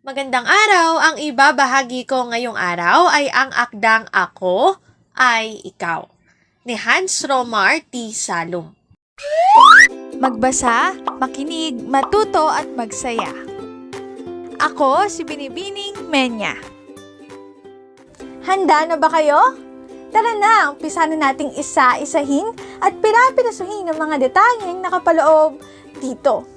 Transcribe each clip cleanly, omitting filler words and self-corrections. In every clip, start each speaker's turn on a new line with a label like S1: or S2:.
S1: Magandang araw! Ang ibabahagi ko ngayong araw ay ang akdang Ako ay Ikaw ni Hans Romar T. Salum.
S2: Magbasa, makinig, matuto at magsaya. Ako si Binibining Menya. Handa na ba kayo? Tara na, umpisa na nating isa-isahin at pira-pirasuhin ang mga detalyeng nakapaloob dito.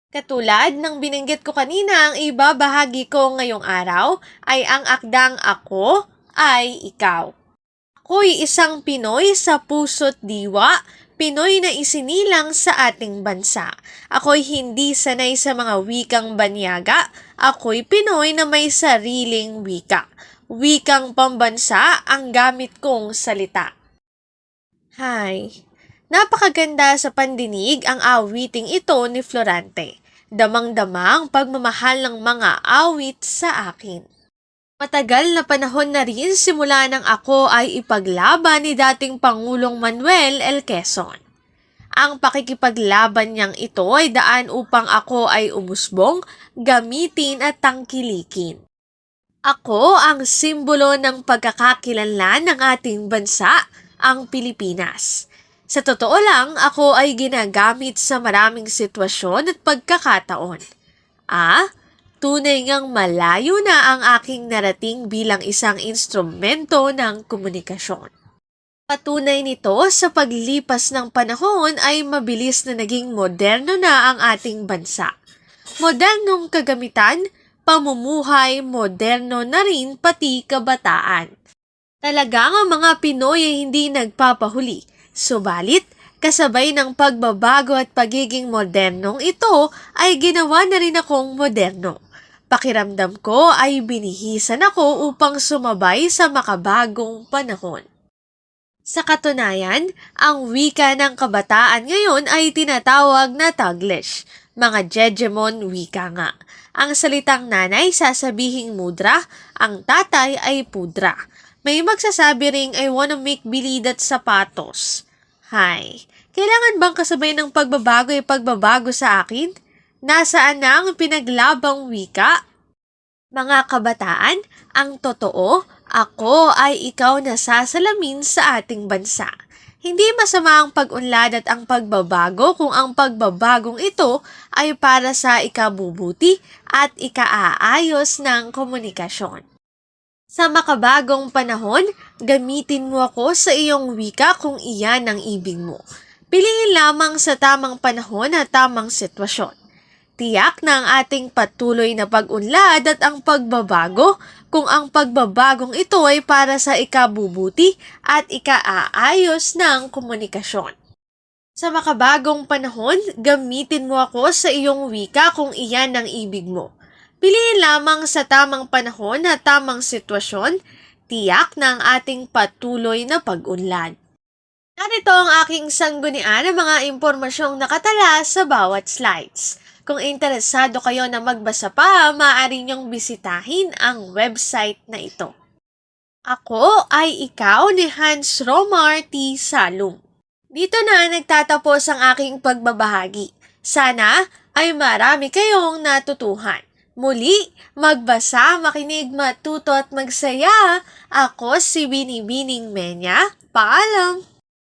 S1: Katulad ng binanggit ko kanina, ang ibabahagi ko ngayong araw ay ang akdang Ako ay Ikaw. Ako'y isang Pinoy sa puso't diwa, Pinoy na isinilang sa ating bansa. Ako'y hindi sanay sa mga wikang banyaga, ako'y Pinoy na may sariling wika. Wikang pambansa ang gamit kong salita. Hi! Napakaganda sa pandinig ang awiting ito ni Florante. Damang-dama ang pagmamahal ng mga awit sa akin. Matagal na panahon na rin simula nang ako ay ipaglaban ni dating Pangulong Manuel L. Quezon. Ang pakikipaglaban niyang ito ay daan upang ako ay umusbong, gamitin at tangkilikin. Ako ang simbolo ng pagkakakilanlan ng ating bansa, ang Pilipinas. Sa totoo lang, ako ay ginagamit sa maraming sitwasyon at pagkakataon. Tunay ngang malayo na ang aking narating bilang isang instrumento ng komunikasyon. Patunay nito sa paglipas ng panahon ay mabilis na naging moderno na ang ating bansa. Modernong kagamitan, pamumuhay, moderno na rin pati kabataan. Talagang ang mga Pinoy ay hindi nagpapahuli. Subalit, kasabay ng pagbabago at pagiging modernong ito ay ginawa na rin akong moderno. Pakiramdam ko ay binihisan ako upang sumabay sa makabagong panahon. Sa katunayan, ang wika ng kabataan ngayon ay tinatawag na Taglish, mga Jejemon wika nga. Ang salitang nanay sasabihing mudra, ang tatay ay pudra. May magsasabi ring I wanna make bilidat sapatos. Hi, kailangan bang kasabay ng pagbabago ay pagbabago sa akin? Nasaan na ang pinaglabang wika? Mga kabataan, ang totoo, ako ay ikaw na sasalamin sa ating bansa. Hindi masama ang pag-unlad at ang pagbabago kung ang pagbabagong ito ay para sa ikabubuti at ikaaayos ng komunikasyon. Sa makabagong panahon, gamitin mo ako sa iyong wika kung iyan ang ibig mo. Piliin lamang sa tamang panahon at tamang sitwasyon. Tiyak na ang ating patuloy na pag-unlad at ang pagbabago kung ang pagbabagong ito ay para sa ikabubuti at ikaaayos ng komunikasyon. Sa makabagong panahon, gamitin mo ako sa iyong wika kung iyan ang ibig mo. Piliin lamang sa tamang panahon at tamang sitwasyon, tiyak na ang ating patuloy na pag-unlad. Narito ang aking sanggunian ng mga impormasyong nakatala sa bawat slides. Kung interesado kayo na magbasa pa, maaari niyong bisitahin ang website na ito. Ako ay Ikaw ni Hans Romar T. Salum. Dito na nagtatapos ang aking pagbabahagi. Sana ay marami kayong natutuhan. Muli, magbasa, makinig, matuto at magsaya. Ako si Binibining Menya. Paalam!